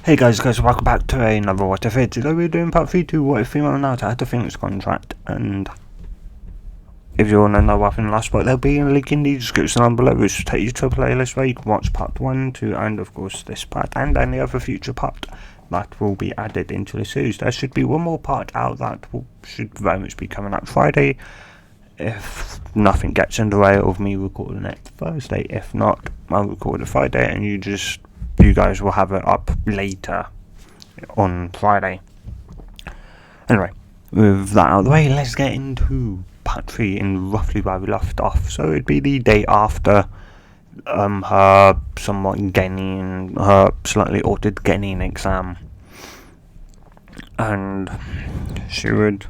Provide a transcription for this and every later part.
Hey guys, welcome back to another What If It. Today we're doing part 3 to What If Female Naruto had to finish contract, and if you want to know what happened last part, there'll be a link in the description down below which will take you to a playlist where you can watch part 1, 2 and of course this part and any other future part that will be added into the series. There should be one more part out that should very much be coming out Friday if nothing gets in the way of me recording it Thursday. If not, I'll record it Friday and you guys will have it up later on Friday. Anyway, with that out of the way, let's get into part 3 in roughly where we left off. So it'd be the day after her slightly altered Genin exam, and she would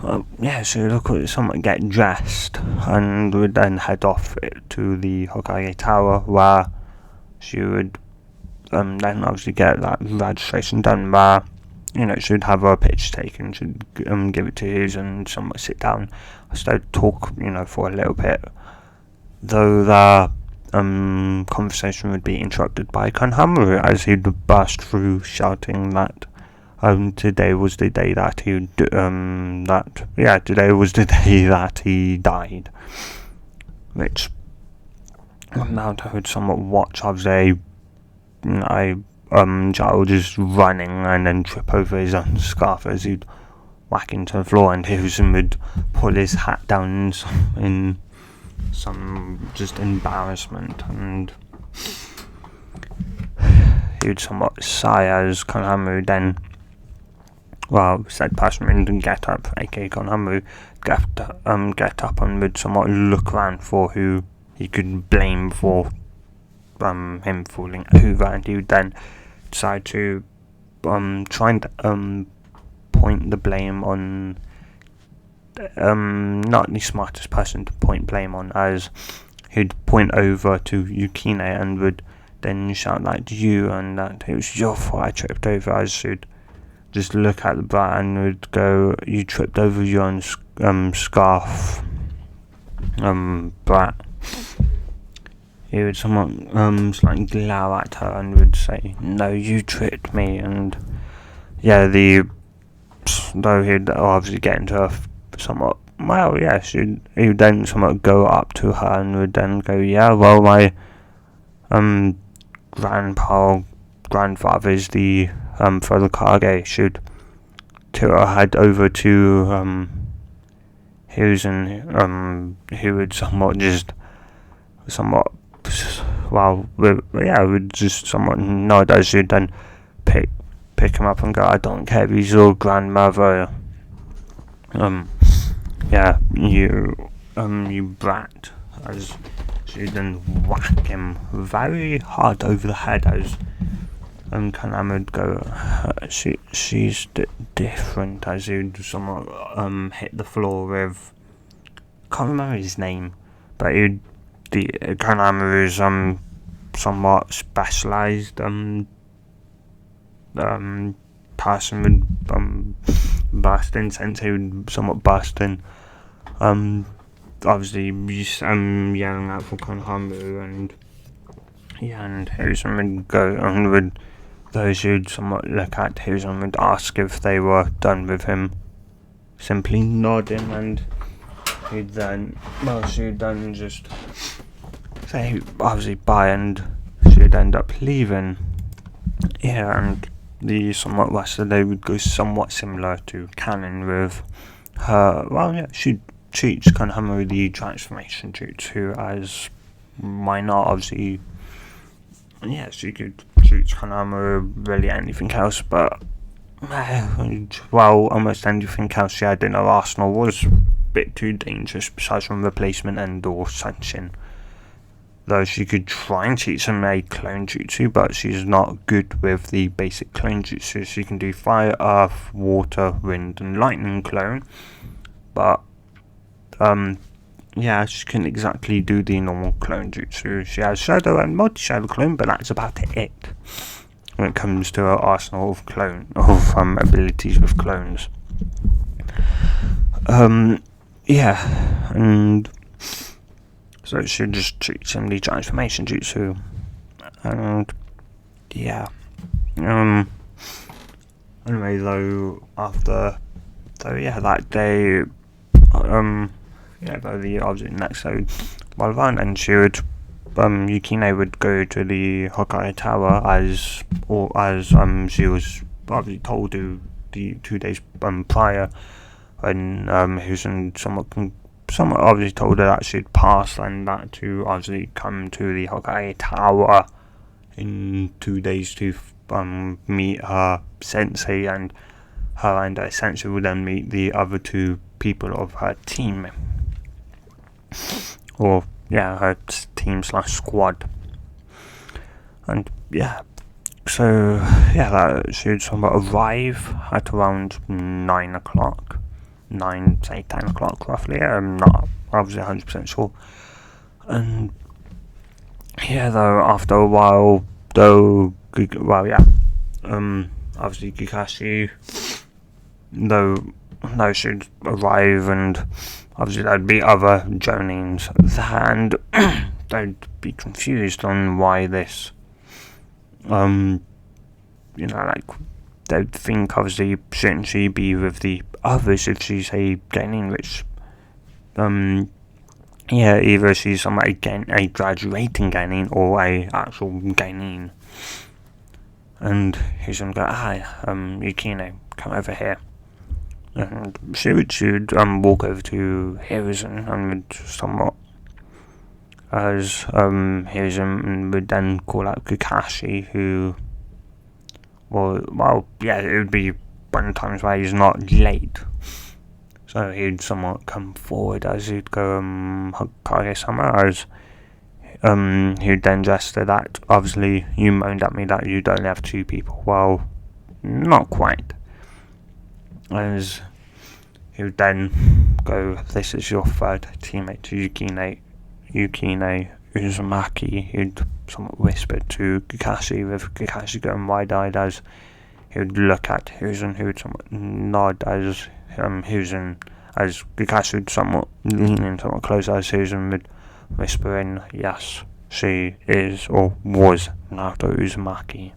look at someone get dressed and would then head off to the Hokage Tower where she would then obviously get that registration done where, she would have her picture taken, she'd give it to you and someone sit down, instead talk, for a little bit, though the conversation would be interrupted by Konohamaru as he'd burst through shouting that today was the day that he died, which Naruto would somewhat watch as Jaro just running and then trip over his own scarf as he'd whack into the floor, and Hiruzen would pull his hat down in some just embarrassment, and he would somewhat sigh as Konohamaru then, said person would get up, aka Konohamaru, get up and would somewhat look around for who he could blame for him falling over, and he would then decide to try and point the blame on not the smartest person to point blame on, as he'd point over to Yukina and would then shout that you and that it was your fault I tripped over, as she'd just look at the brat and would go, you tripped over your own scarf, brat. He would somewhat slightly glower at her and would say, no, you tricked me, and though he'd obviously get into her somewhat, he would then somewhat go up to her and would then go, my grandfather is the further Kage, should tilt her head over to Hiruzen, who would would just somewhat nod as you'd then pick him up and go, I don't care if he's your grandmother, you brat, as she'd then whack him very hard over the head as Kaname would go, she's different, as he'd somewhat hit the floor with, can't remember his name, but the Kanamaru's somewhat specialised person would burst in, since he would somewhat burst in, obviously yelling out for Konohamaru, and Hiruzen would go and would, those who'd somewhat look at Hiruzen would ask if they were done with him, simply nodding, and she'd then just say obviously bye, and she'd end up leaving. And the somewhat rest of the day would go somewhat similar to canon with her. She treats Konohamaru the transformation jutsu, as why not? Obviously, she could treat Konohamaru really anything else, but almost anything else she had in her arsenal was a bit too dangerous, besides from replacement and or Senshin. Though she could try and teach him a clone jutsu, but she's not good with the basic clone jutsu. She can do fire, earth, water, wind and lightning clone, but she couldn't exactly do the normal clone jutsu. She has shadow and multi-shadow clone, but that's about it when it comes to her arsenal of abilities with clones. And so she just treats him the transformation jutsu, and yeah. Anyway, though, that day, though the obviously next episode, well, and she would, Yukina would go to the Hokage Tower as she was obviously told to the 2 days prior, when Hiruzen somewhat obviously told her that she'd pass and that to obviously come to the Hokage Tower in 2 days to meet her sensei, and her sensei would then meet the other 2 people of her team, or her team / squad. And so that should somewhat arrive at around 9 o'clock, 10 o'clock roughly. I'm not obviously 100% sure. And though after a while, obviously Kakashi, though should arrive, and obviously there'd be other jonins there, and they'd be confused on why this, they'd think obviously shouldn't she be with the others if she's a genin, which, either she's a graduating genin or a actual genin. And he's gonna go, hi, Yukina, come over here. And she would walk over to Hiruzen and would somewhat, as Hiruzen would then call out Kakashi, who, it would be one of the times where he's not late. So he'd somewhat come forward as he'd go, Hokage-sama, as he'd then gesture that, obviously, you moaned at me that you'd only have 2 people. Well, not quite. As he would then go, this is your 3rd teammate, Yukina Uzumaki. He'd somewhat whisper to Kakashi, with Kakashi going wide-eyed as he would look at Hiruzen, who would somewhat nod as as Kakashi would somewhat lean in somewhat closer, as Hiruzen would whisper in, yes, she is or was Naruto Uzumaki.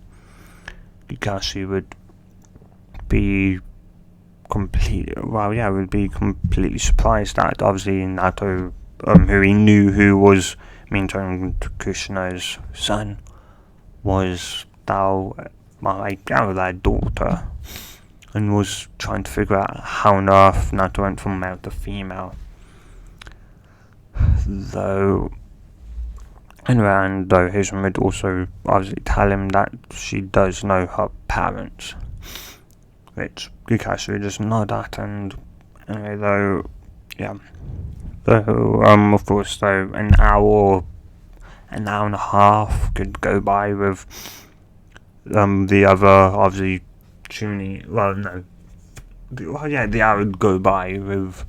Kakashi would be completely surprised that obviously Naruto, who he knew who was Minato Kushina's son, was now their daughter, and was trying to figure out how on earth Naruto went from male to female. Though Hiruzen would also obviously tell him that she does know her parents, which Kakashi would just nod at. And anyway, of course, though, an hour and a half could go by with the other obviously tuning. The hour would go by with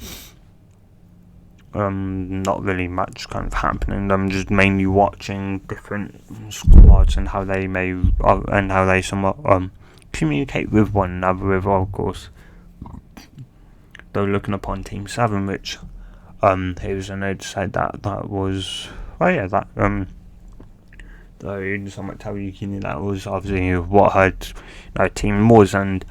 not really much kind of happening. I'm just mainly watching different squads and how they somewhat communicate with one another. With, of course, though looking upon Team 7, which Hiruzen said that was though he'd somewhat tell Yukina that was obviously what her team was, and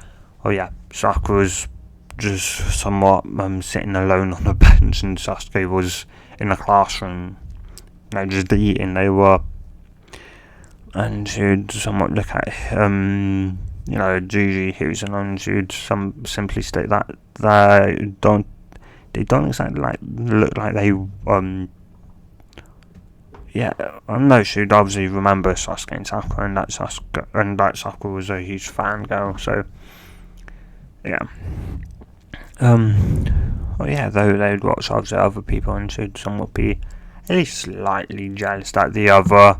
Sakura's just somewhat sitting alone on a bench, and Sasuke was in a classroom, just eating. They were, and she'd somewhat look at Gigi Hiruzen, and she'd simply state that they don't exactly look like they no, she'd obviously remember Sasuke and Sakura, and that Sakura was a huge fangirl. So though they'd watch obviously other people, and she'd somewhat be at least slightly jealous that the other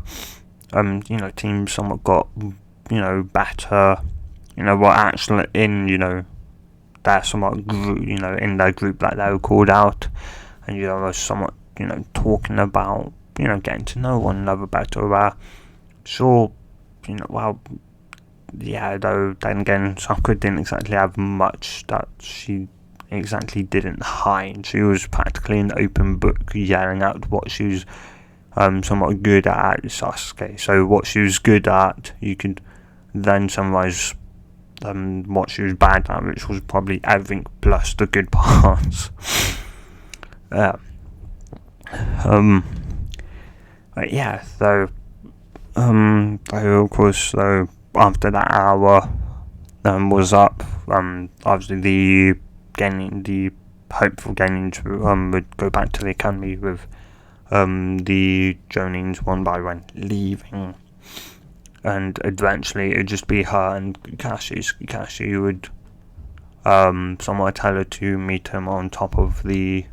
teams somewhat got better, were actually in their somewhat group, in their group, that they were called out, and was somewhat talking about getting to know one another better. Though then again, Sakura didn't exactly have much that she exactly didn't hide. She was practically an open book, yelling out what she was somewhat good at Sasuke. So what she was good at, you could then summarize what she was bad at, which was probably everything plus the good parts. But yeah, so of course, so after that hour was up, obviously the hopeful Genins would go back to the academy with the Jonins one by one leaving, and eventually it'd just be her and Kakashi would somewhat tell her to meet him on top of the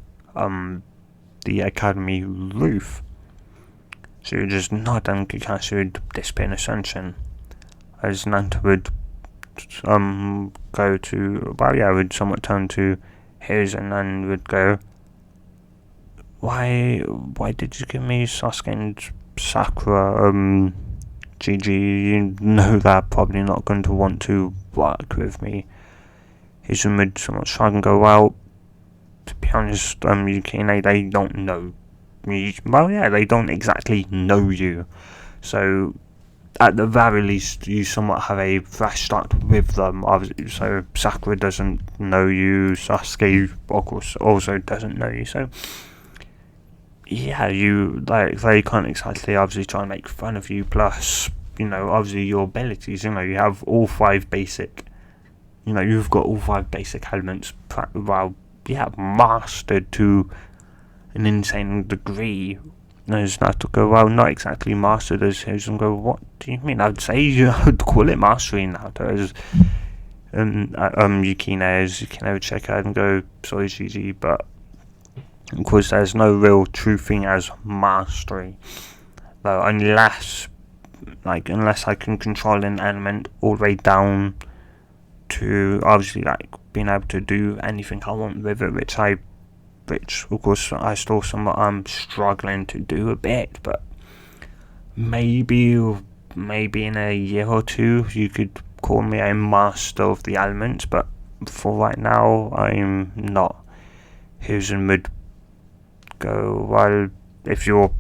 academy roof. She would just nod and Kakashi would disappear in a sunshine, as Naruto would go to, would somewhat turn to Hiruzen and would go, why did you give me Sasuke and Sakura, GG, you know they're probably not going to want to work with me. Hiruzen would somewhat shrug and go, well, to be honest, Yukina, they don't know me. Well, yeah, they don't exactly know you, so at the very least, you somewhat have a fresh start with them. So Sakura doesn't know you, Sasuke, of course, also doesn't know you. So yeah, they can't exactly obviously try and make fun of you. Plus, obviously your abilities. You have all 5 basic. You've got all 5 basic elements. Mastered to an insane degree. There's not to go, well, not exactly mastered as his, and go, what do you mean? I'd say you would call it mastery now, as Yukina would check out and go, sorry, GG, but of course there's no real true thing as mastery, though, unless I can control an element all the way down to obviously being able to do anything I want with it, which of course I still somewhat struggling to do a bit, but maybe in a year or 2 you could call me a master of the elements, but for right now I'm not. Hiruzen would go, well, if you're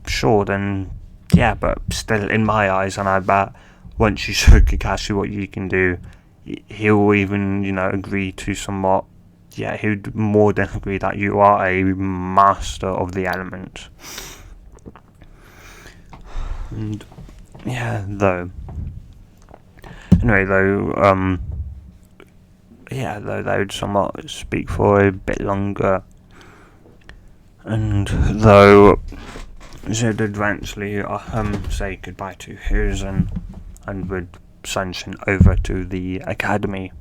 sure, then yeah, but still in my eyes, and I bet once you show Kakashi what you can do, he'll even agree to somewhat. Yeah, he would more than agree that you are a master of the elements. And yeah, though. Anyway, though, they would somewhat speak for a bit longer. And though Zed would eventually say goodbye to Hiruzen and would sunshine over to the academy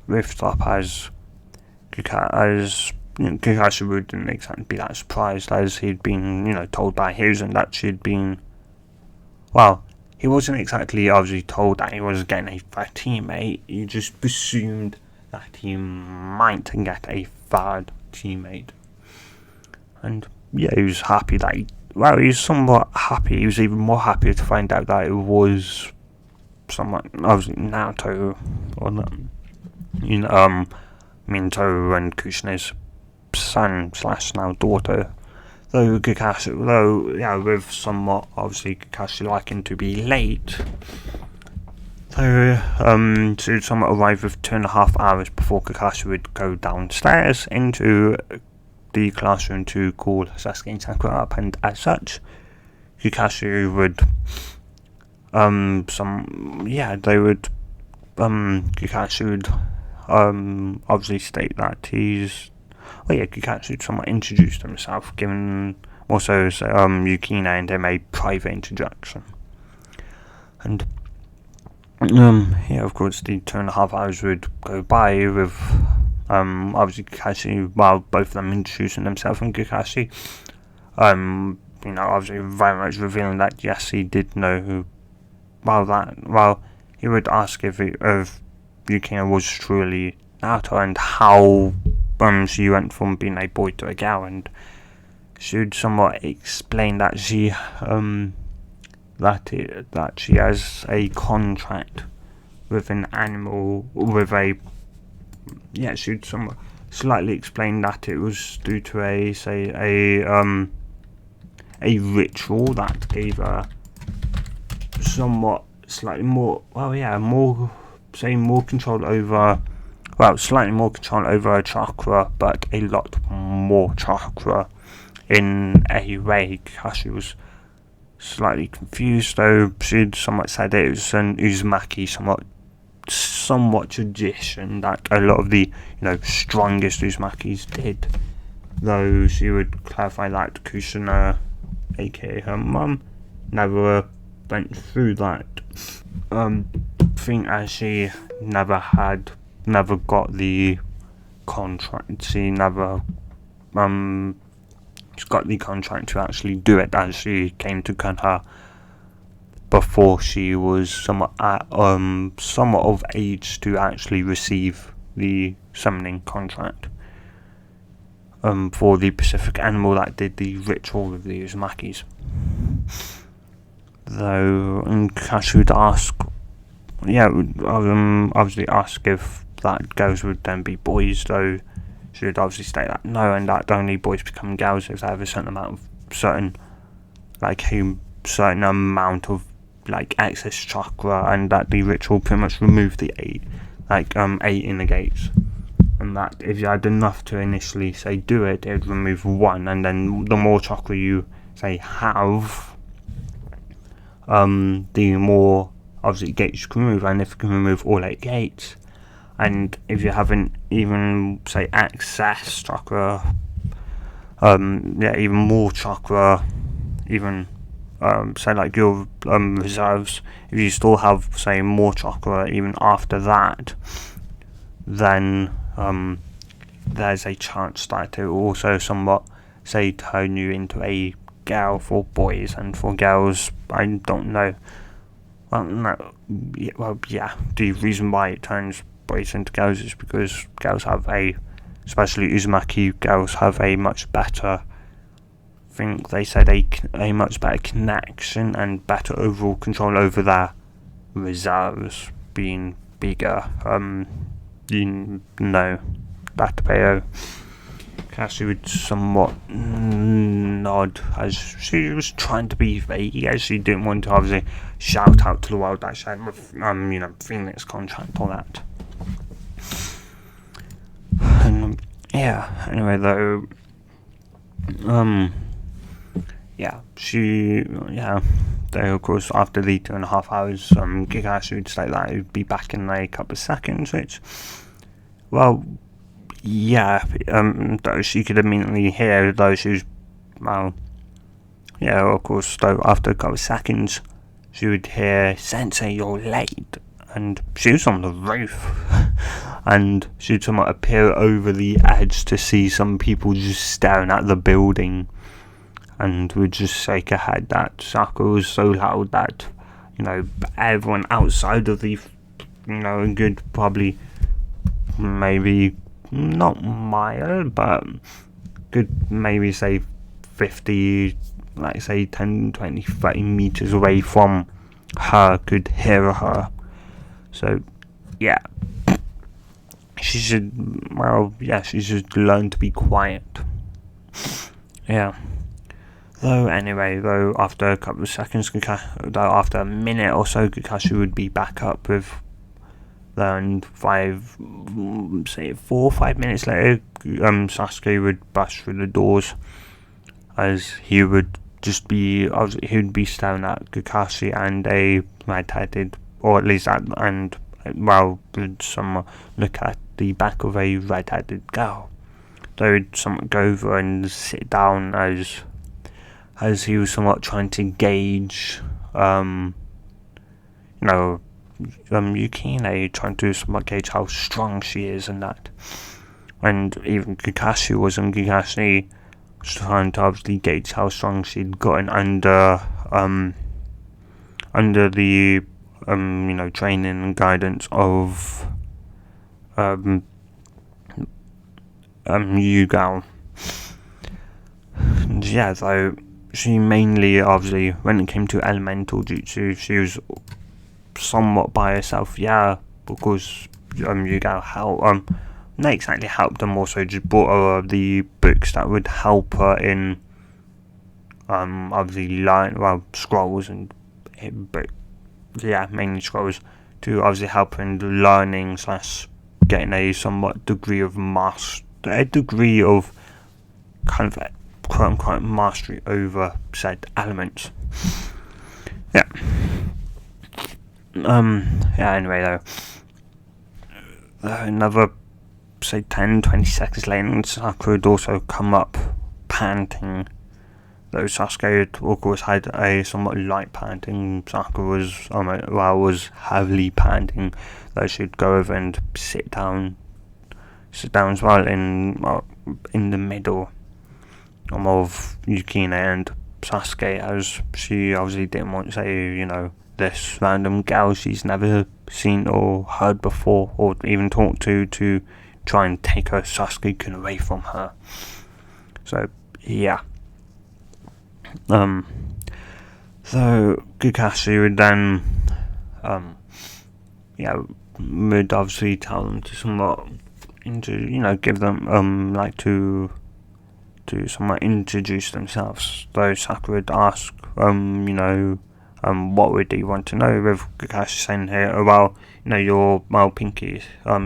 rooftop, as Kakashi wouldn't exactly be that surprised, as he'd been, told by Hiruzen that she'd been. Well, he wasn't exactly obviously told that he was getting a third teammate. He just assumed that he might get a third teammate, and yeah, he was happy that he was somewhat happy. He was even more happy to find out that it was somewhat obviously Naruto, or Minto and Kushina's son / now daughter. Though Kakashi, with somewhat obviously Kakashi liking to be late, though to somewhat arrive with 2.5 hours before Kakashi would go downstairs into the classroom to call Sasuke and Sakura up, and as such, Kakashi would Kakashi would obviously state that Kakashi somewhat introduced himself, giving also Yukina and him a private introduction. And of course the 2.5 hours would go by with obviously Kakashi, both of them introducing themselves, and Kakashi obviously very much revealing that yes, he did know who. He would ask if Yukina was truly Naruto, and how she went from being a boy to a girl, and she would somewhat explain that she that she has a contract with an animal, she would somewhat slightly explain that it was due to a ritual that gave her somewhat slightly more, more control over, slightly more control over a chakra, but a lot more chakra in a way. Kakashi was slightly confused, though she'd somewhat said it was an Uzumaki somewhat tradition that a lot of the strongest Uzumakis did, though she would clarify that Kushina, aka her mum, never went through that thing, as she never got the contract. She never got the contract to actually do it, as she came to Konoha before she was somewhat of age to actually receive the summoning contract for the Pacific animal that did the ritual with the Uzumakis. Though Kakashi would obviously ask if that girls would then be boys, though she would obviously state that no, and that only boys become girls if they have a certain amount of excess chakra, and that the ritual pretty much removed the 8 in the gates, and that if you had enough to initially say do it, it would remove 1, and then the more chakra you say have, the more obviously gates you can remove, and if you can remove all 8 gates, and if you haven't even say excess chakra, even more chakra, even say like your reserves, if you still have say more chakra even after that, then there's a chance that it will also somewhat say turn you into a girl for boys, and for girls I don't know. The reason why it turns boys into girls is because girls have especially Uzumaki girls have a much better, I think they said a much better connection and better overall control over their reserves being bigger. That Cassie would somewhat nod as she was trying to be vague, as she didn't want to obviously shout out to the world that she had Phoenix contract, all that. Anyway though, though of course after the 2.5 hours, Kakashi would say that he would be back in a couple of seconds, which, though she could immediately hear, though she was, of course, though after a couple of seconds, she would hear, "Sensei, you're late," and she was on the roof, and she'd somewhat appear over the edge to see some people just staring at the building, and would just shake her head that Sakura was so loud that, everyone outside of the, a good probably, maybe, not mile, but could maybe say 50, like say 10, 20, 30 meters away from her could hear her. So, she should learn to be quiet. Though after a couple of seconds, after a minute or so, Kakashi would be back up with, and 4 or 5 minutes later, Sasuke would bust through the doors, as he would be staring at Kakashi and a red-headed, or at least would someone look at the back of a red-headed girl. They would somewhat go over and sit down, as he was somewhat trying to gauge, Yukina, trying to somewhat gauge how strong she is and that. And even Kakashi was trying to obviously gauge how strong she'd gotten under the training and guidance of Yugao. And though she mainly, obviously, when it came to elemental jutsu, she was somewhat by herself, because Yugao helped, not exactly helped them, also just brought her the books that would help her in, obviously, scrolls and yeah, mainly scrolls, to obviously help in learning / getting a somewhat degree of a degree of kind of quote unquote mastery over said elements. Yeah. Yeah, anyway though, another, say, 10-20 seconds later, Sakura would also come up panting. Though Sasuke, of course, had a somewhat light panting, Sakura was heavily panting. Though she'd go over and sit down as well in the middle of Yukina and Sasuke, as she obviously didn't want to say, this random girl she's never seen or heard before or even talked to try and take her Sasuke away from her. So yeah. So Kakashi would then would obviously tell them to somewhat give them to somewhat introduce themselves. Though Sakura would ask what would you want to know, with Kakashi saying here, your pinky,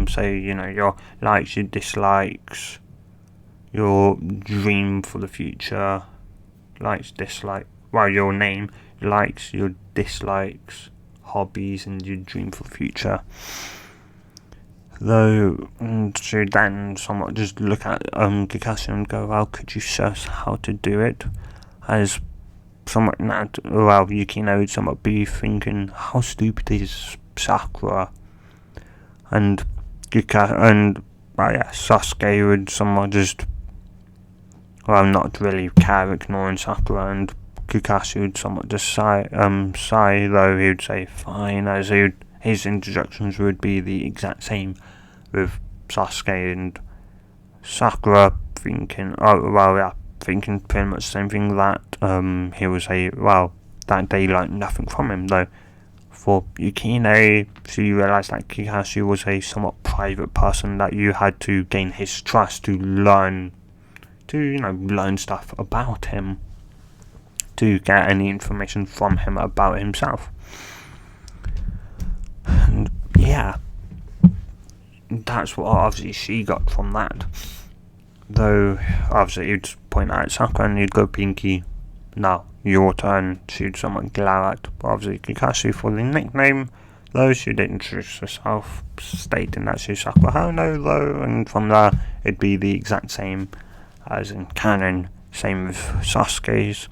say, your likes, your dislikes, your dream for the future, likes, dislike, your name, likes, your dislikes, hobbies, and your dream for the future. Though, she then somewhat just look at Kakashi and go, well, could you show us how to do it? As somewhat Yukina would somewhat be thinking, how stupid is Sakura? And Sasuke would somewhat just, not really care, ignoring Sakura, and Kakashi would somewhat just sigh, though he would say fine, as his introductions would be the exact same with Sasuke and Sakura, thinking pretty much the same thing, that he would say, that they learned nothing from him. Though for Yukina, she realised that Kakashi was a somewhat private person, that you had to gain his trust to learn stuff about him, to get any information from him about himself. And yeah, that's what obviously she got from that. Though obviously you'd point out Sakura and you'd go, Pinky, now your turn. She'd somewhat glare at obviously Kakashi for the nickname, though she did introduce herself, stating that she's Sakura Hano, though, and from there it'd be the exact same as in canon. Same with Sasuke's.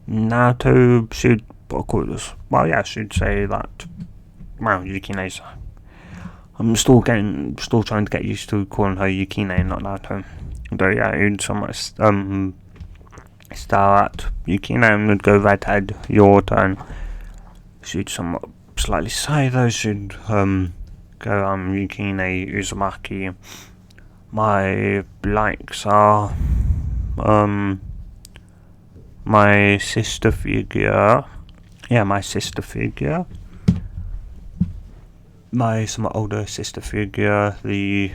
Naruto, she'd say that, Yukina's, I'm still trying to get used to calling her Yukina and not Naruto. Though you'd somewhat start at Yukina and would go right ahead, your turn. She'd somewhat slightly sigh, though. She'd go, Yukina Uzumaki. My likes are my sister figure. Yeah, my sister figure. My somewhat older sister figure, the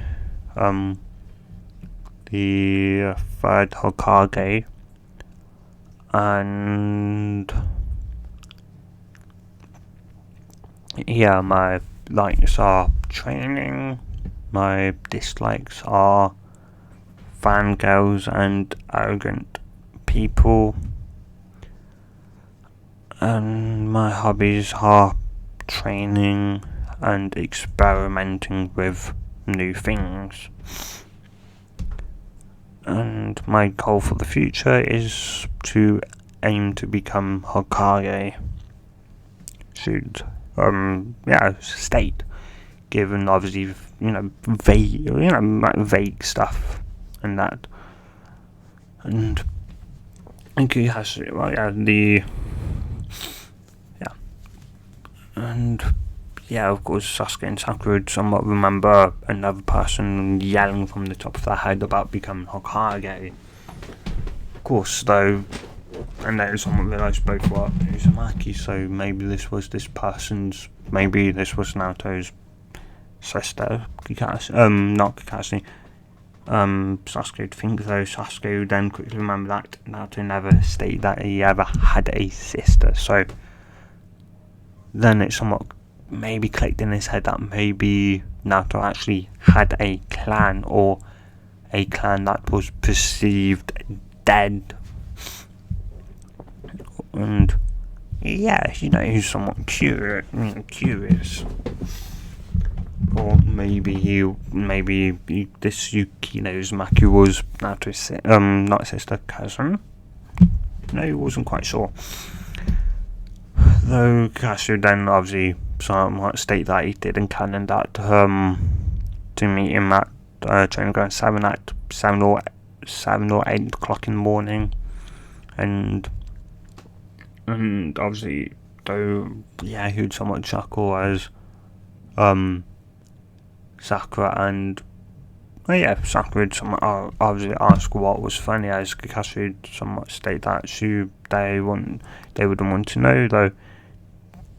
third Hokage, and yeah, my likes are training, my dislikes are fangirls and arrogant people, and my hobbies are training and experimenting with new things. And my goal for the future is to aim to become Hokage. Should state, given obviously vague stuff and that. And he has of course Sasuke and Sakura would somewhat remember another person yelling from the top of their head about becoming Hokage. Of course, though, and then someone realised both were Uzumaki, so maybe this was Naruto's sister, Kakashi, not Kakashi. Sasuke would think, though. Sasuke would then quickly remember that Naruto never stated that he ever had a sister, so then it somewhat maybe clicked in his head that maybe Naruto actually had a clan, or a clan that was perceived dead. And yeah, he's somewhat curious. Or maybe this Yukina Uzumaki was Naruto's not sister, cousin. No, he wasn't quite sure. Though Kakashi then obviously somewhat state that he did in canon that to meet him at training ground 7 or 8 o'clock in the morning, and obviously though he'd somewhat chuckle as Sakura and Sakura would somewhat obviously ask what was funny, as Kakashi would somewhat state that they wouldn't want to know, though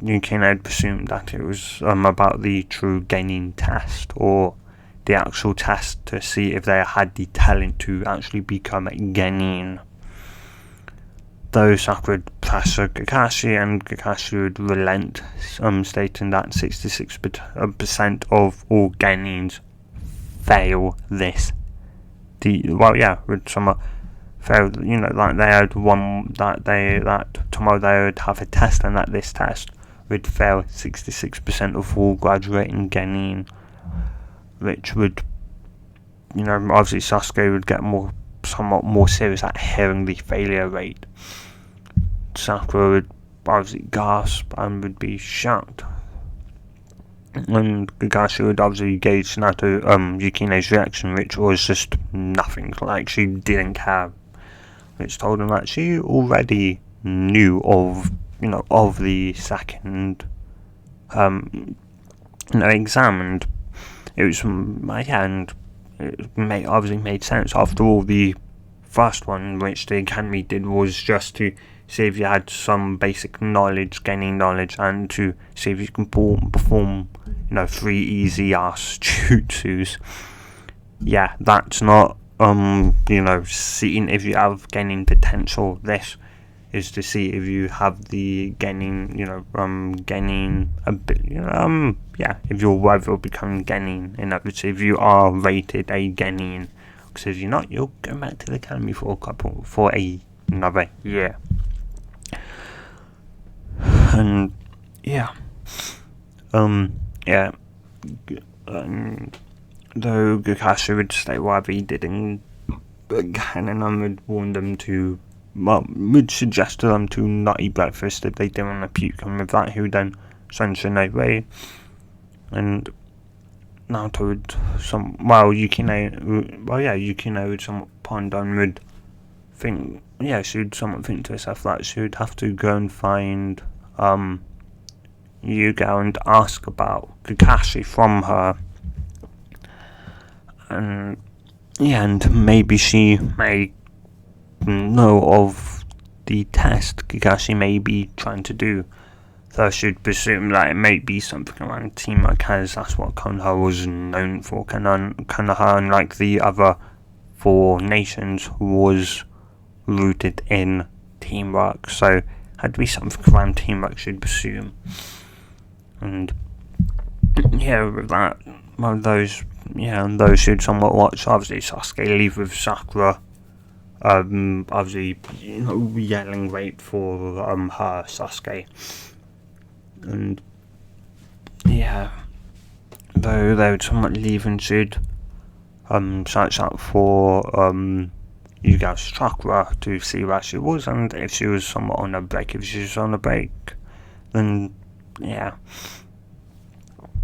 Yukina had presumed that it was about the true genin test, or the actual test to see if they had the talent to actually become a genin. Though Sakura would pressure Kakashi, and Kakashi would relent, stating that 66% of all genins fail this. Would somewhat fail. Like they had one that tomorrow they would have a test, and that this test would fail 66% of all graduating genin, which would, obviously Sasuke would get somewhat more serious at hearing the failure rate. Sakura would obviously gasp and would be shocked, and Kakashi would obviously gauge Yukina's reaction, which was just nothing, like she didn't care, which told him that she already knew of the second exam, and it was and it obviously made sense. After all, the first one, which the academy did, was just to see if you had some basic knowledge, gaining knowledge, and to see if you can perform 3 easy ass jutsus. Yeah, that's not seeing if you have gaining potential. This is to see if you have the gaining, gaining a bit, if you're worthy of becoming genin. In other words, if you are rated a genin, because if you're not, you'll go back to the academy for another year. And though Kakashi would state whatever he did in canon, would warn them to, would suggest to them to not eat breakfast if they didn't want to puke, and with that he would then send away. And Naruto would Yukina would somewhat ponder and would think, she would somewhat think to herself that she would have to go and find Yuga and ask about Kakashi from her, and maybe she may know of the test Kakashi may be trying to do. So she'd presume that it may be something around teamwork, as that's what Konoha was known for. Konoha, unlike the other 4 nations, was rooted in teamwork, so had to be something around teamwork, she'd presume. And with that, those should somewhat watch obviously Sasuke leave with Sakura, obviously yelling wait for her Sasuke, and though they would somewhat leave and should search out for Yuga's Sakura to see where she was, and if she was somewhat on a break. If she was on a break, then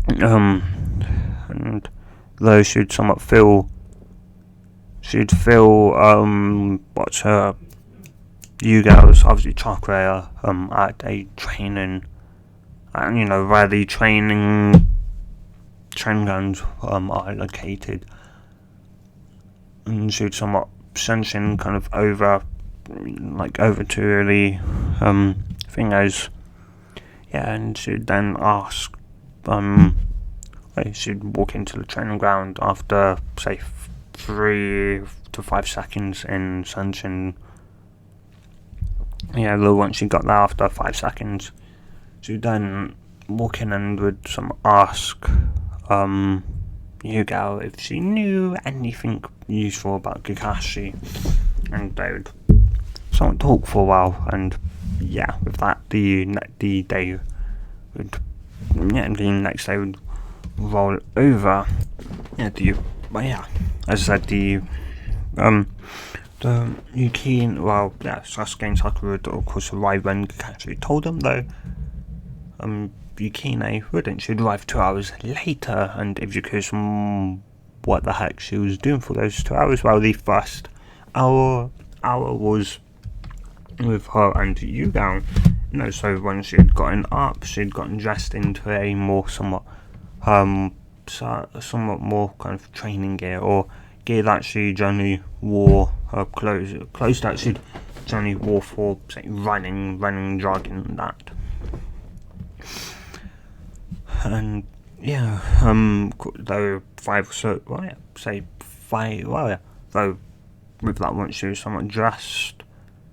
and though she'd somewhat feel what's her Yuga's obviously Chakra at a training, and where the training grounds are located, and she'd somewhat sensing kind of over too early thing, and she'd then ask she'd walk into the training ground after say 3 to 5 seconds in Senshin. Though once she got there after 5 seconds, she then walk in and would ask Yugal if she knew anything useful about Kakashi, and they would somewhat talk for a while, and yeah, with that the day would the next day would roll over. As I said, the Yukina, Sasuke and Sakura would of course arrive when Kakashi told them, though Yukina wouldn't. She'd arrive 2 hours later, and if you could, what the heck she was doing for those 2 hours? Well, the first hour was with her and Yugal. So when she'd gotten up, she'd gotten dressed into a more somewhat more kind of training gear, or gear that she generally wore, her clothes that she generally wore for, say, running, jogging, and that. And though though with that, once she was somewhat dressed,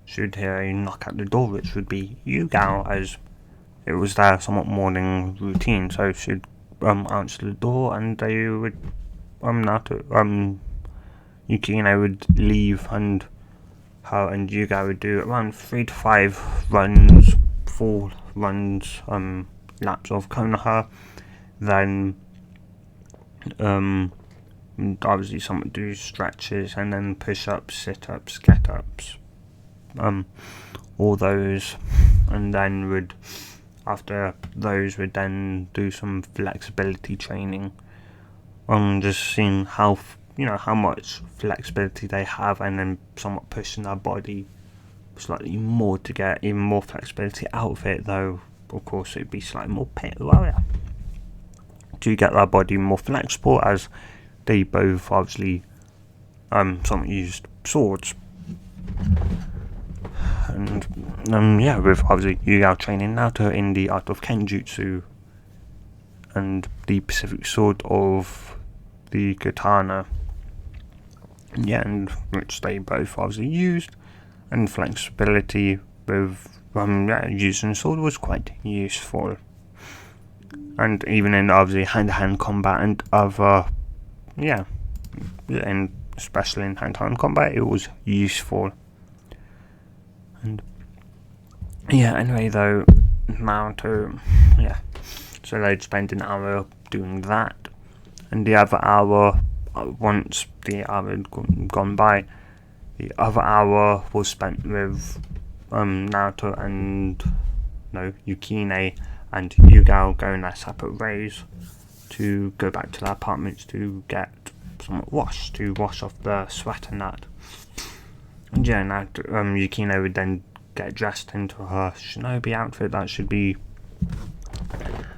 she'd hear a knock at the door, which would be Yugal, as it was their somewhat morning routine. So she'd answer the door, and they would Yukina would leave, and her and Yugal would do around 3 to 5 full runs, laps of Konoha. Then obviously someone would do stretches, and then push-ups, sit-ups, get-ups, all those, and then after those would then do some flexibility training, just seeing how much flexibility they have, and then somewhat pushing their body slightly more to get even more flexibility out of it, though of course it'd be slightly more to get their body more flexible, as they both obviously somewhat used swords. And with obviously Yugal training Naruto in the art of Kenjutsu and the Pacific Sword of the Katana, and which they both obviously used, and flexibility with using a sword was quite useful. And even in obviously hand-to-hand combat and other, and especially in hand-to-hand combat, it was useful. And anyway, though, Naruto, so they'd spend an hour doing that, and the other hour, once the hour had gone by, the other hour was spent with Naruto and Yukina and Yugal going their separate ways to go back to their apartments to get somewhat washed, to wash off the sweat and that. And Yukina would then get dressed into her shinobi outfit that should be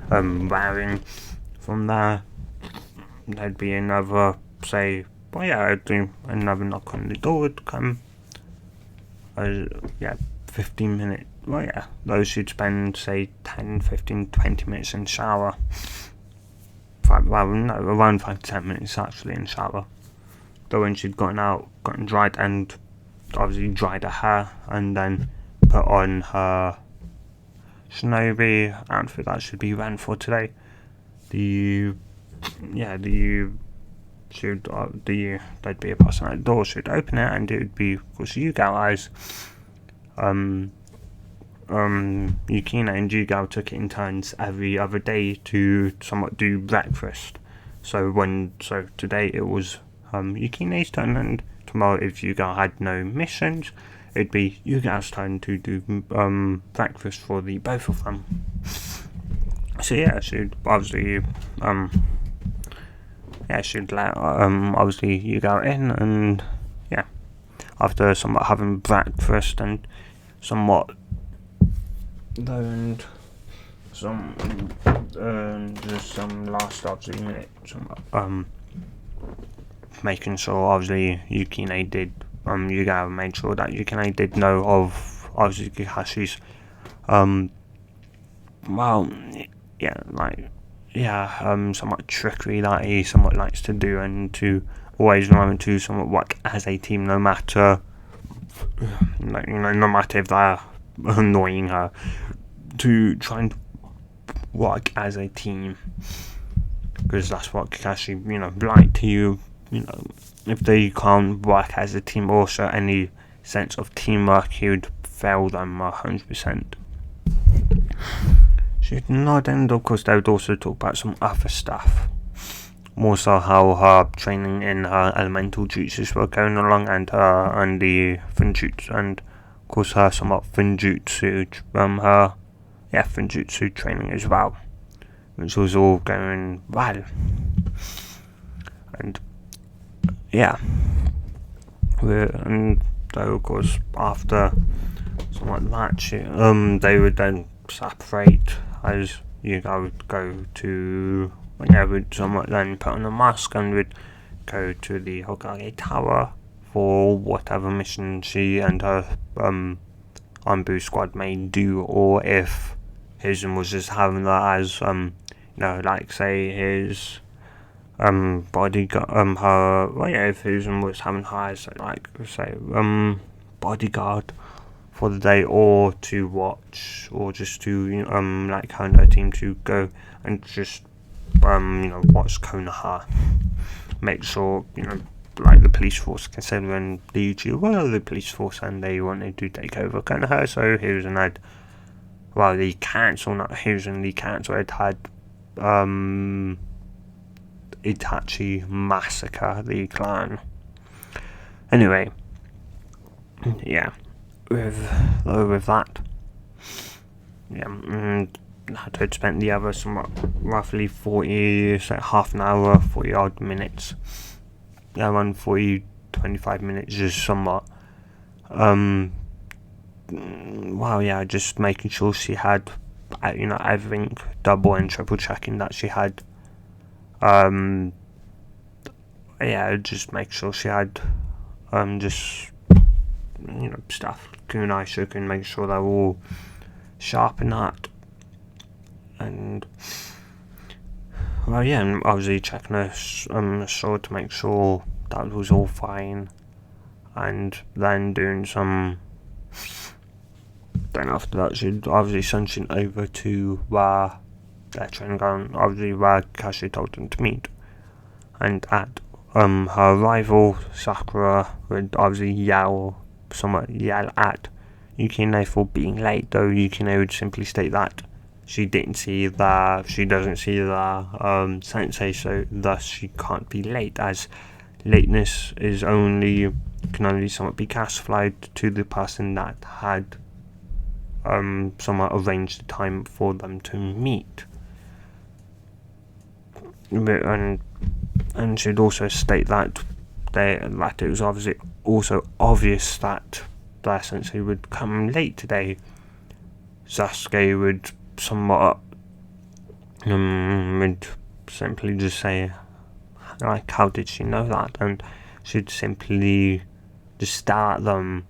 wearing. From there, there'd be another, another knock on the door would come. 15 minutes. Those should spend, say, 10, 15, 20 minutes in shower. Around 5 to 10 minutes actually in shower. Though when she'd gotten dried, and obviously dried her hair, and then put on her shinobi outfit that should be ran for today. There'd be a person at the door, she'd open it, and it would be, of course, Yugal, as Yukina and Yugal took it in turns every other day to somewhat do breakfast. So today it was Yukina's turn, and tomorrow, if Yugal had no missions, it'd be Yugal's turn to do breakfast for the both of them. So she'd obviously she'd let obviously Yugal in, and after somewhat having breakfast and somewhat and just some last obviously minutes making sure obviously Yukina did Yugal made sure that Yukina did know of obviously Kakashi's somewhat trickery that he somewhat likes to do, and to always remember to somewhat work as a team, no matter no matter if they're annoying her, to try and work as a team, because that's what Kakashi, like to you. If they can't work as a team or show any sense of teamwork, he would fail them 100%. So not, and of course they would also talk about some other stuff. More so how her training in her elemental jutsus were going along, and the Finjutsu, and of course her somewhat Finjutsu, Finjutsu training as well, which was all going well. And yeah, and though of course after something like that, they would then separate, as Yuga would go to, would somewhat then put on a mask and would go to the Hokage Tower for whatever mission she and her Anbu squad may do, or if Hizen was just having that as like say his bodyguard, if Hizen was having her as like say bodyguard for the day, or to watch, or just to like her and her team to go and just watch Konoha, make sure like the police force, considering the Uchiha were the police force and they wanted to take over Konoha, so Hizen had, the council, not Hizen, the council had Itachi massacre the clan. Anyway, yeah, with that, and Naruto spent the other somewhat roughly 40, so half an hour, 40 odd minutes, around 40, 25 minutes, just somewhat just making sure she had everything, double and triple checking that she had just make sure she had just stuff, kunai shogun, make sure they're all sharp in that, and and obviously checking her sword to make sure that was all fine, and then doing some. Then after that, she'd obviously sent it over to where their training ground, obviously where Kakashi told them to meet, and at her rival Sakura would obviously yell at Yukina for being late, though Yukina would simply state that she doesn't see the sensei, so thus she can't be late, as lateness can only somewhat be classified to the person that had somewhat arranged the time for them to meet. And she'd also state that it was obviously also obvious that their sensei would come late today. Sasuke would somewhat would simply just say, like, how did she know that? And she'd simply just stare at them,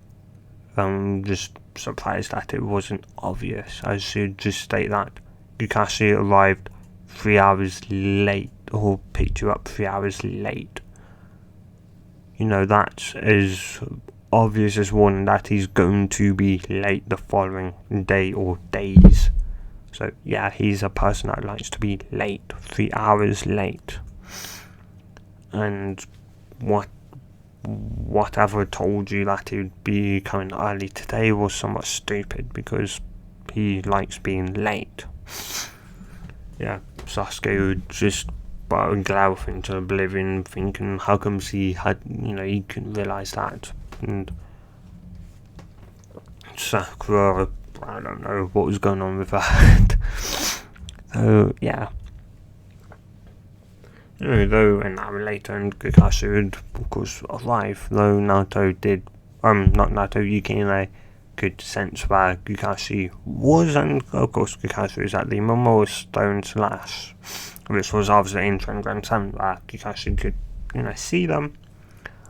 just surprised that it wasn't obvious, as she'd just state that Kakashi arrived 3 hours late, or picked you up 3 hours late. That's as obvious as one that he's going to be late the following day or days. So yeah, he's a person that likes to be late, 3 hours late. And whatever told you that he would be coming early today was somewhat stupid, because he likes being late. Yeah, Sasuke would just glow into oblivion, thinking how comes he couldn't realise that. And Sakura, I don't know what was going on with that. So yeah. Though an hour later, and Kakashi would of course arrive, though Yukina could sense where Kakashi was, and of course Kakashi was at the Memorial Stone Slash, which was obviously in Trend Grand 7, where Kakashi could, see them,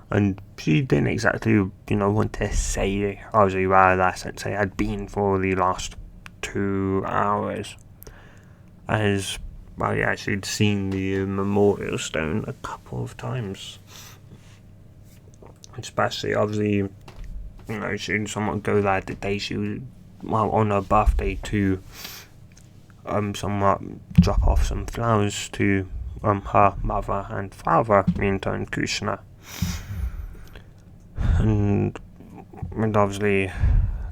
and she didn't exactly, want to say, obviously, where that sensei had been for the last 2 hours, as, she'd seen the Memorial Stone a couple of times, especially, obviously, she'd somewhat go there the day she was, on her birthday, to somewhat drop off some flowers to her mother and father, Minto and Kushina. And obviously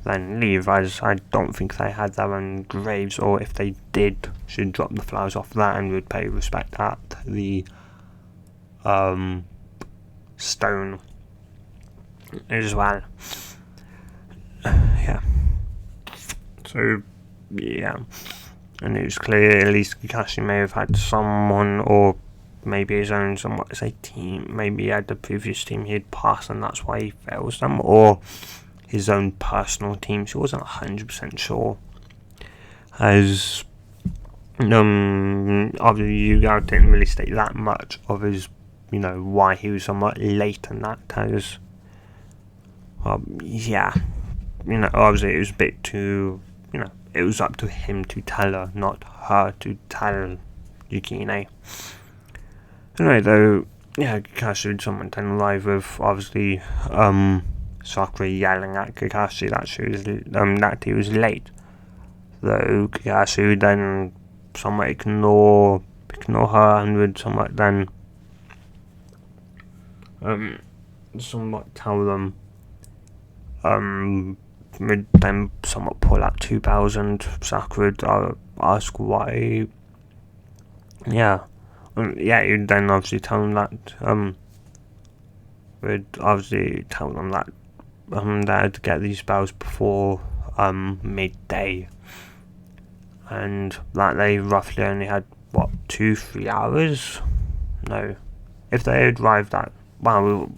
then leave, as I don't think they had their own graves, or if they did, she'd drop the flowers off that and would pay respect at the stone as well. Yeah. So, yeah. And it was clear at least Kakashi may have had someone, or maybe his own, somewhat say team. Maybe he had the previous team he'd passed and that's why he fails them, or his own personal team. She wasn't 100% sure. As obviously Yuga didn't really state that much of his, why he was somewhat late in that. As yeah, obviously it was a bit too, it was up to him to tell her, not her to tell Yukina. Anyway, though, yeah, Kakashi would someone then live with obviously Sakura yelling at Kakashi that he was late. Though Kakashi would then somewhat ignore her and would somewhat then somewhat tell them would then somewhat pull out 2 bells, and Sakura would ask why. Yeah, he'd then obviously tell them that would obviously tell them that they had to get these bells before midday, and that they roughly only had 2-3 hours. No, if they had arrived at no,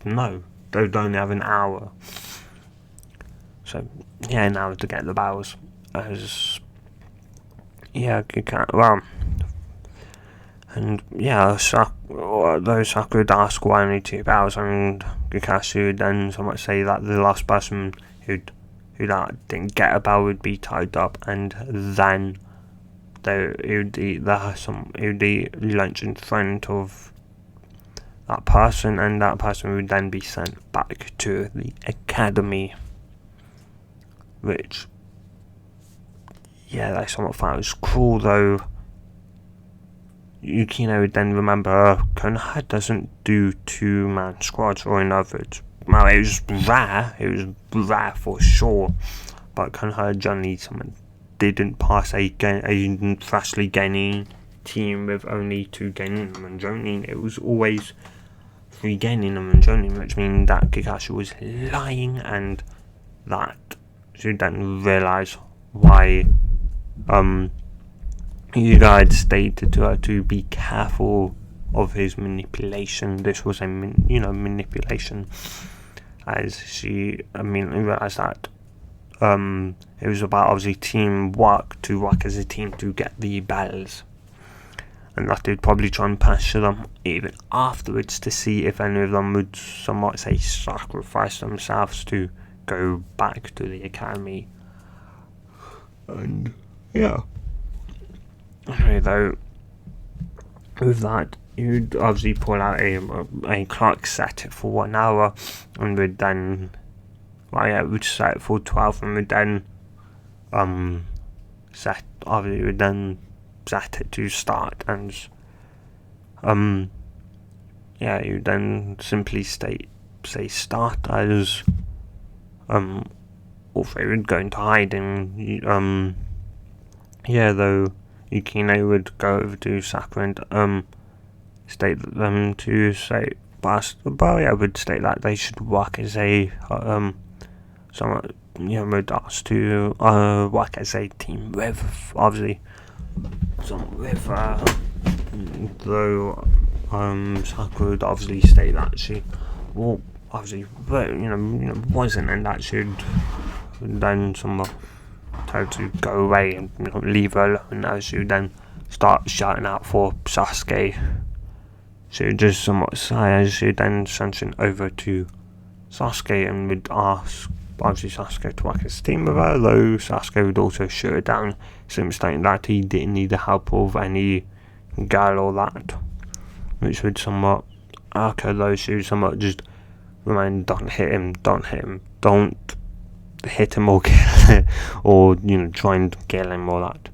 they would only have an hour. So an hour to get the bells. As and though Sakura would ask why only 2 bells, and Kakashi would then somewhat say that the last person who didn't get a bell would be tied up, and then he would eat lunch in front of that person, and that person would then be sent back to the academy. Which, they somewhat found it was cruel, though. Yukina would then remember Konoha doesn't do 2-man squads, or in other words, it was rare for sure, but Konoha generally didn't pass a freshly gaining team with only 2 gaining them and joining. It was always 3 gaining them and joining, which means that Kakashi was lying, and that she then realised why you guys stated to her to be careful of his manipulation. This was a manipulation, as she immediately realised that it was about obviously teamwork, to work as a team to get the bells, and that they'd probably try and pressure them even afterwards to see if any of them would somewhat say sacrifice themselves to go back to the academy. And anyway, though, with that, you'd obviously pull out a clock, set it for 1 hour, and would then would set it for 12, and would then set it to start, and you then simply say start, as also would go into hiding. Though Yukina would go over to Sakura and state them to say, would state that they should work as a would ask to work as a team with obviously though Sakura would obviously state that she wasn't, and that should then somewhat tell to go away and leave her alone, as she would then start shouting out for Sasuke. She would just somewhat sigh as she would then send it over to Sasuke and would ask obviously Sasuke to work as a team with her, though Sasuke would also shoot her down, simply stating that he didn't need the help of any girl or that, which would somewhat occur, though she would somewhat just remind, don't hit him or kill him, or try and kill him or that.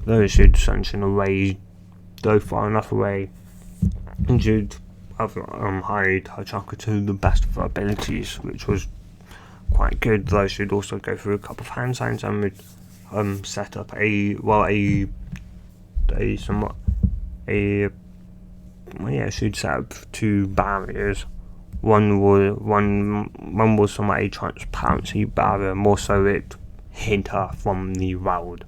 though she'd sunshine away, go far enough away, and she'd hide her chakra to the best of her abilities, which was quite good. Though she'd also go through a couple of hand signs and would set up she'd set up 2 barriers. One was somewhat a transparency barrier, more so it hid her from the world,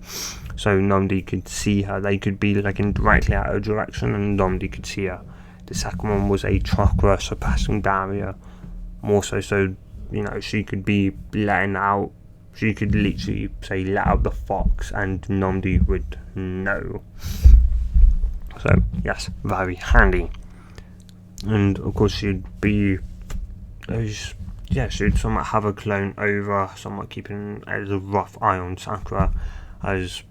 so nobody could see her. They could be looking directly at her direction and nobody could see her. The second one was a chakra suppressing barrier, more so she could be letting out. She could literally say, let out the fox, and nobody would know. So yes, very handy. And of course she'd somewhat have a clone over, somewhat keeping as a rough eye on Sakura, as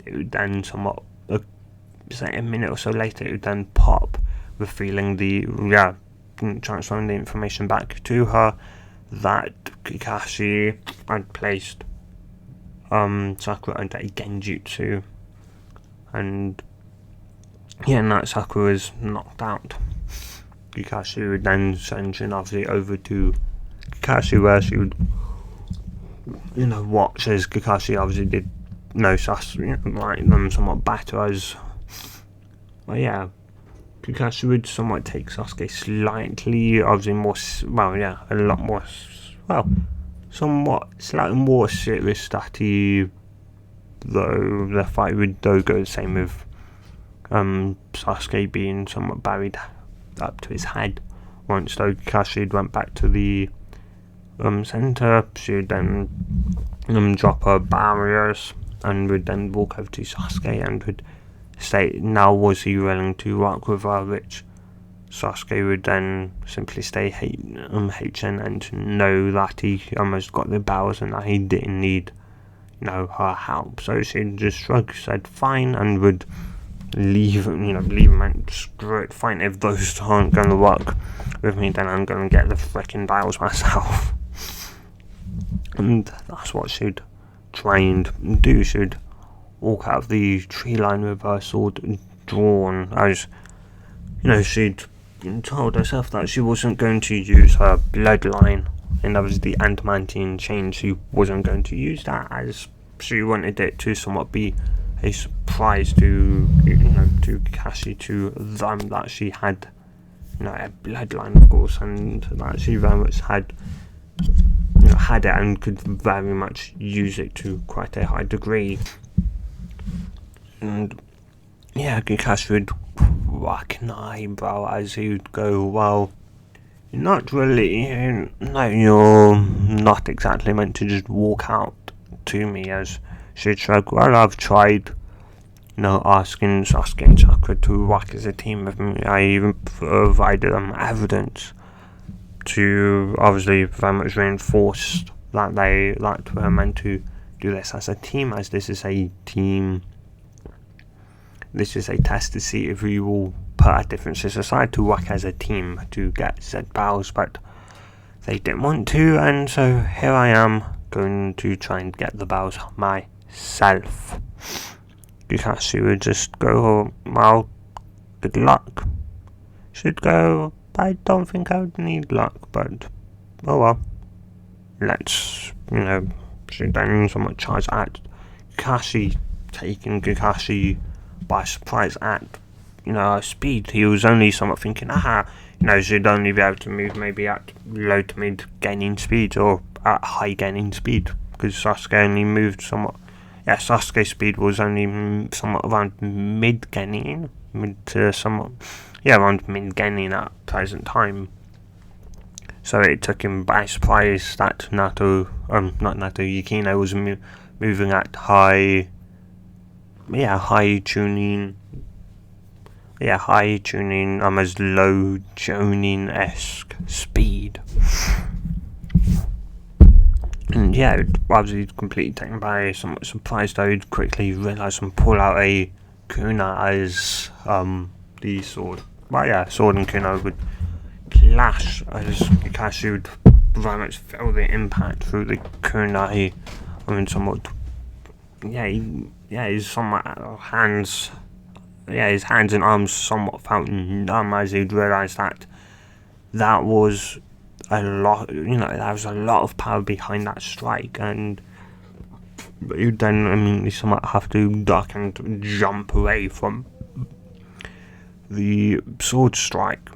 it would then somewhat, say a minute or so later, it would then pop, revealing transferring the information back to her that Kakashi had placed Sakura under a genjutsu, and that Sakura was knocked out. Kakashi would then send Shinafri over to Kakashi, where she would watch as Kakashi obviously did like them somewhat better, as Kakashi would somewhat take Sasuke slightly, obviously somewhat slightly more serious statty, though the fight would go the same with Sasuke being somewhat buried up to his head. Once though Kakashi went back to the centre, she would then drop her barriers and would then walk over to Sasuke and would state now was he willing to work with her, which Sasuke would then simply stay HN and know that he almost got the powers and that he didn't need her help. So she just shrugged, said fine, and would leave him and screw it, fine, if those aren't going to work with me, then I'm going to get the frickin' battles myself. And that's what she'd trained do. She'd walk out of the tree line with her sword drawn, as she'd told herself that she wasn't going to use her bloodline, and that was the adamantine chain. She wasn't going to use that, as she wanted it to somewhat be a surprise to Kakashi, to them, that she had a bloodline, of course, and that she very much had it and could very much use it to quite a high degree. And Kakashi would whack an eyebrow as he would go, well, not really, you're not exactly meant to just walk out to me, as she'd shrug, well, I've tried asking Sasuke and Sakura to work as a team with me. I even provided them evidence to obviously very much reinforce that we're meant to do this as a team, as this is a team. This is a test to see if we will put our differences aside to work as a team to get said powers, but they didn't want to, and so here I am going to try and get the powers myself. Kakashi would just go, well, good luck. She'd go, I don't think I would need luck, but oh well. Let's, she'd then somewhat charge at Kakashi, taking Kakashi by surprise at, speed. He was only somewhat thinking, she'd only be able to move maybe at low to mid gaining speed, or at high gaining speed, because Sasuke only moved somewhat. Yeah, Sasuke's speed was only somewhat around mid gaining around mid gaining at present time. So it took him by surprise that Yukina was moving at high tuning, almost low Jonin-esque speed. And it obviously completely taken by somewhat surprised, though he'd quickly realise and pull out a kuna as the sword. Sword and kuna would clash, as Kakashi would very much feel the impact through the kunai. He his somewhat hands, his hands and arms somewhat felt numb as he'd realised that was a lot, there was a lot of power behind that strike, and you then immediately somewhat have to duck and jump away from the sword strike.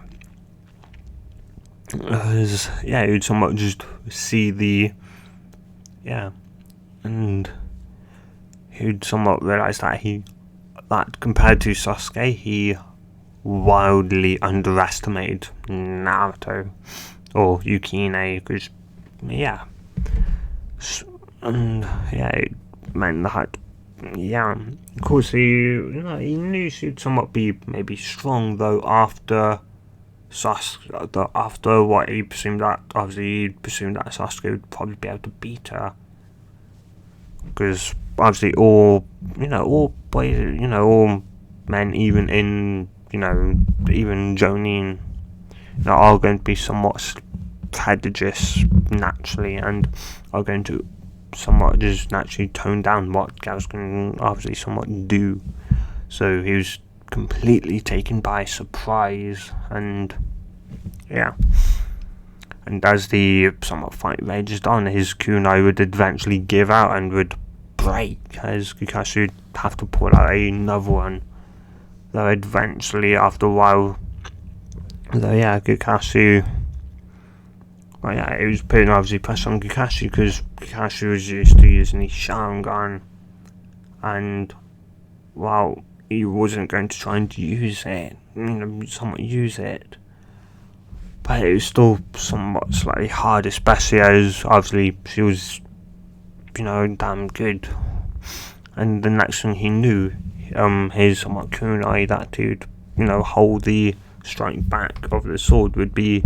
As, you'd somewhat just see and he'd somewhat realise that compared to Sasuke, he wildly underestimated Naruto or Yukina, because it meant that of course he knew she'd somewhat be maybe strong, though after what he presumed that Sasuke would probably be able to beat her, because obviously all boys, all men, even Jonin, are going to be somewhat strategists naturally, and are going to somewhat just naturally tone down what girls can obviously somewhat do. So he was completely taken by surprise, and as the somewhat fight raged on, his kunai would eventually give out and would break, as Kakashi would have to pull out another one. Though eventually, after a while, Kakashi, it was putting obviously pressure on Kakashi, because Kakashi was used to using his Sharingan, and while he wasn't going to try and use it, but it was still somewhat slightly hard, especially as obviously she was, damn good. And the next thing he knew, his somewhat kunai that he'd, hold the strike back of the sword would be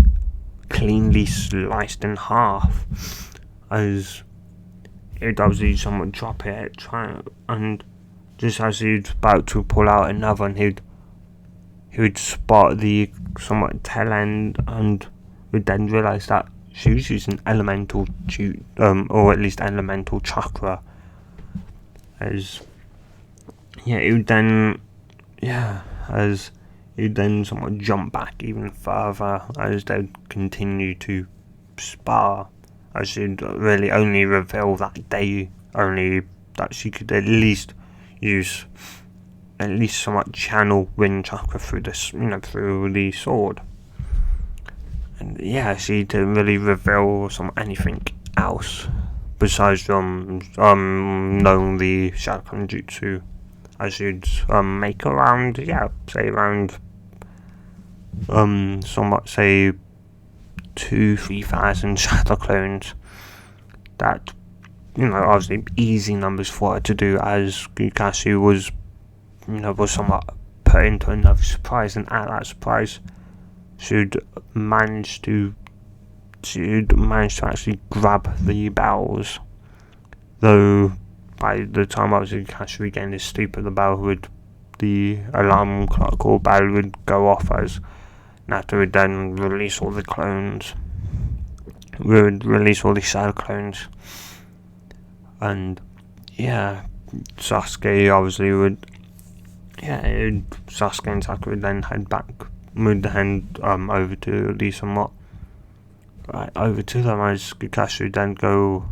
cleanly sliced in half, as he'd obviously somewhat drop it, and just as he'd about to pull out another one, he would spot the somewhat tail end, and would then realise that she was using elemental or at least elemental chakra, as he would then somewhat jump back even further as they'd continue to spar, as she'd really only reveal that day only that she could at least somewhat channel wind chakra through this, through the sword. And she didn't really reveal anything else besides knowing the Sharingan Jutsu, as she'd make around somewhat say 2,000-3,000 shadow clones. That obviously easy numbers for her to do, as Kakashi was somewhat put into another surprise, and at that surprise she'd managed to actually grab the bells, though by the time obviously Kakashi regained his stupor, the alarm clock or bell would go off, as Naruto would then release all the clones, shadow clones, and Sasuke obviously would Sasuke and Sakura would then move the hand over to the somewhat over to them, as Kakashi would then go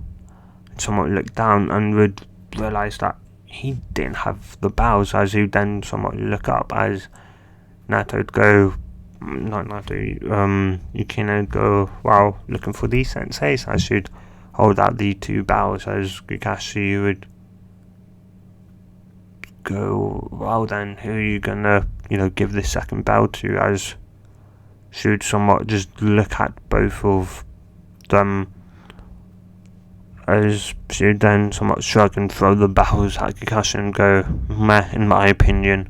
and somewhat look down and would realise that he didn't have the bells, as he would then somewhat look up, as Naruto would go, Yukina would go, well, looking for these senseis, as she'd hold out the two bells, as Kakashi would go, well then, who are you gonna, give this second bell to, as she would somewhat just look at both of them, as she would then somewhat shrug and throw the bells at Kakashi and go, meh, in my opinion,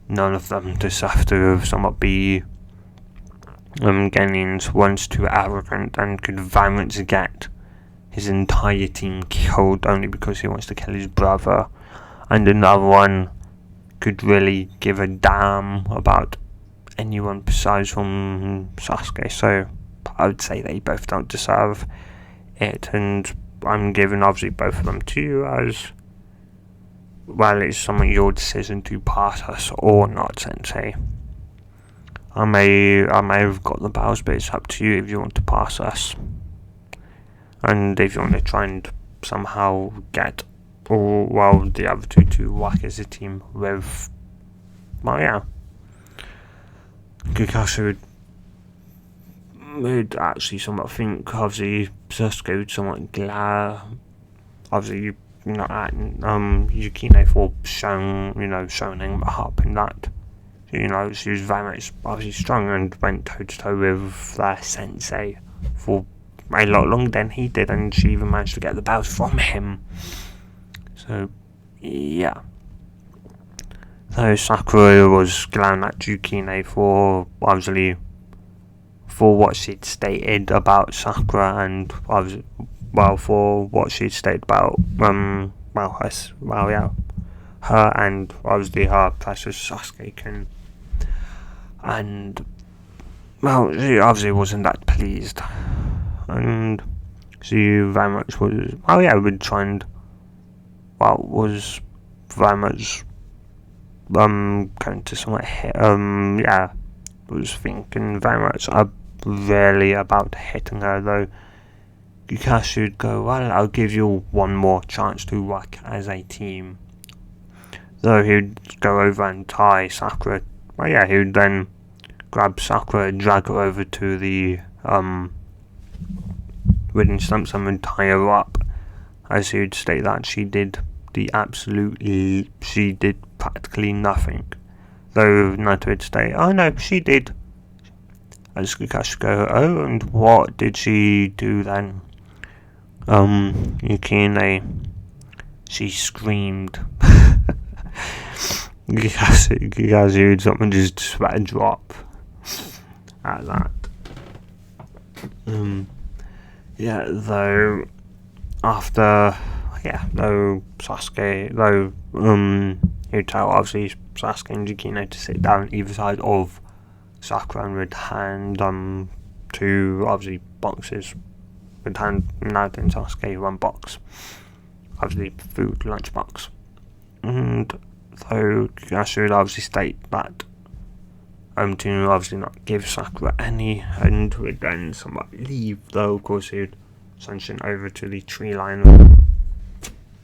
none of them deserve to somewhat be Genin's. One's too arrogant and could violently get his entire team killed only because he wants to kill his brother, and another one could really give a damn about anyone besides from Sasuke. So I would say they both don't deserve it, and I'm giving obviously both of them to you, as well, it's somewhat your decision to pass us or not, Sensei. I may have got the bows, but it's up to you if you want to pass us. And if you want to try and somehow get the other two to work as a team with, well, yeah, Kakashi would actually somewhat think, obviously, Sasuke would somewhat glare, obviously, at Yukina for showing him up in that. She was very much obviously strong and went toe to toe with their sensei for a lot longer than he did, and she even managed to get the belts from him. So, yeah. So Sakura was glaring at Yukina for obviously for what she'd stated about Sakura and obviously, for what she'd stated about her and obviously her precious Sasuke and she obviously wasn't that pleased, and she very much was would try and was very much going to somewhat was thinking very much really about hitting her, though Kakashi would go, well, I'll give you one more chance to work as a team. Though he'd go over and tie Sakura, he would then grab Sakura and drag her over to the wooden stumps and would tie her up, as he would state that she did practically nothing. Though Naruto would state, oh no, she did. As Kakashi go, oh, and what did she do then? Yukina, she screamed. Kakashi would something just sweat and drop at that. Though he'd tell obviously Sasuke and Yukina to sit down either side of Sakura and would hand two obviously boxes. Would hand Naruto and Sasuke one box, obviously food lunch box, and though Kakashi would obviously state that to obviously not give Sakura any, and would then somewhat leave, though of course he would sunshine over to the tree line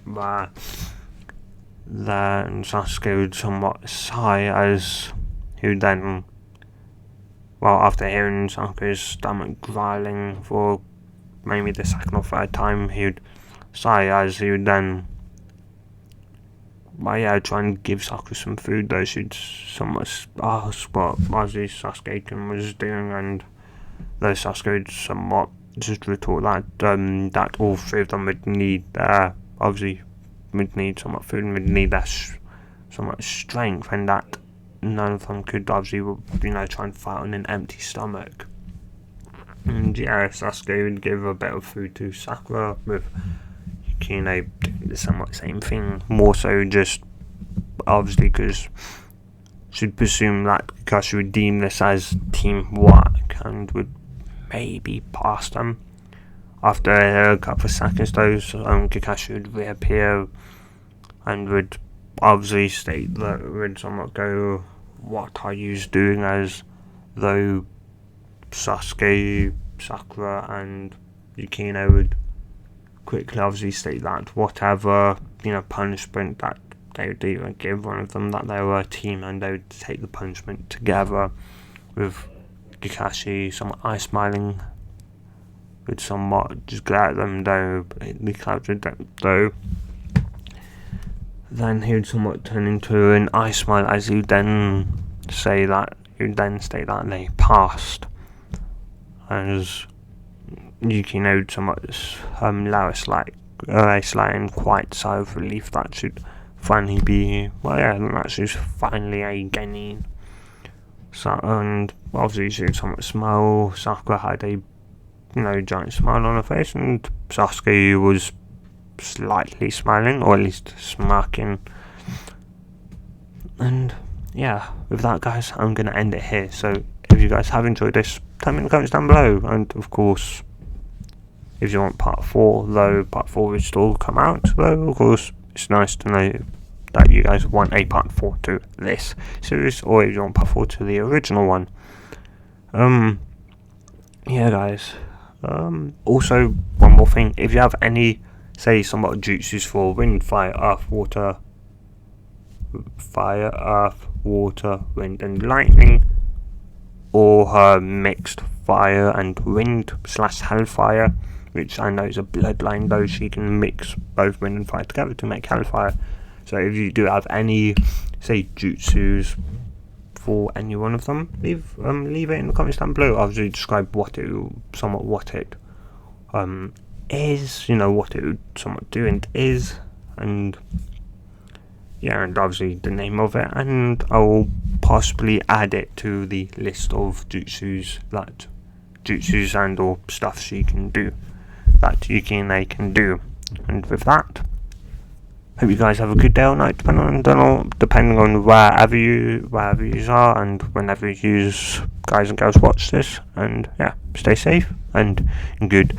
where then Sasuke would somewhat sigh as he would then, after hearing Sasuke's stomach growling for maybe the second or third time, he would sigh as he would then try and give Sakura some food, though she'd somewhat ask what Sasuke was doing, and though Sasuke would somewhat just retort that all three of them would need would need somewhat food and would need their somewhat strength, and that none of them could obviously try and fight on an empty stomach. And Sasuke would give a bit of food to Sakura, with Yukina doing the somewhat same thing, more so just obviously because she'd presume that Kakashi would deem this as teamwork and would maybe pass them. After a couple of seconds, though, Kakashi would reappear and would obviously state that it would somewhat go, what are you doing, as though Sasuke, Sakura and Yukina would quickly obviously state that whatever punishment that they would give one of them, that they were a team and they would take the punishment together, with Kakashi somewhat eye-smiling, would somewhat just glare at them, though the clouds would then he would somewhat turn into an eye smile, as he would then state that they passed, as Yukina would somewhat allow a slight and quiet sigh of relief that should finally be, that should finally a gain. So, and obviously she would somewhat smile. Sakura had a giant smile on her face, and Sasuke was slightly smiling, or at least smirking. And with that, guys, I'm going to end it here. So if you guys have enjoyed this, tell me in the comments down below, and of course if you want part 4, though part 4 will still come out, though of course it's nice to know that you guys want a part 4 to this series, or if you want part 4 to the original one. Yeah, guys. Also, one more thing, if you have any, say, somewhat jutsus for wind, fire, earth, water, wind and lightning, or her mixed fire and wind / hellfire, which I know is a bloodline though, she can mix both wind and fire together to make hellfire. So if you do have any, say, jutsus for any one of them, leave it in the comments down below. Obviously describe what it is, what it would somewhat do and is, and yeah, and obviously the name of it, and I will possibly add it to the list of jutsus and or stuff she can do, that Yukina can do. And with that, hope you guys have a good day or night, depending on wherever you are and whenever you guys and girls watch this. And yeah, stay safe and good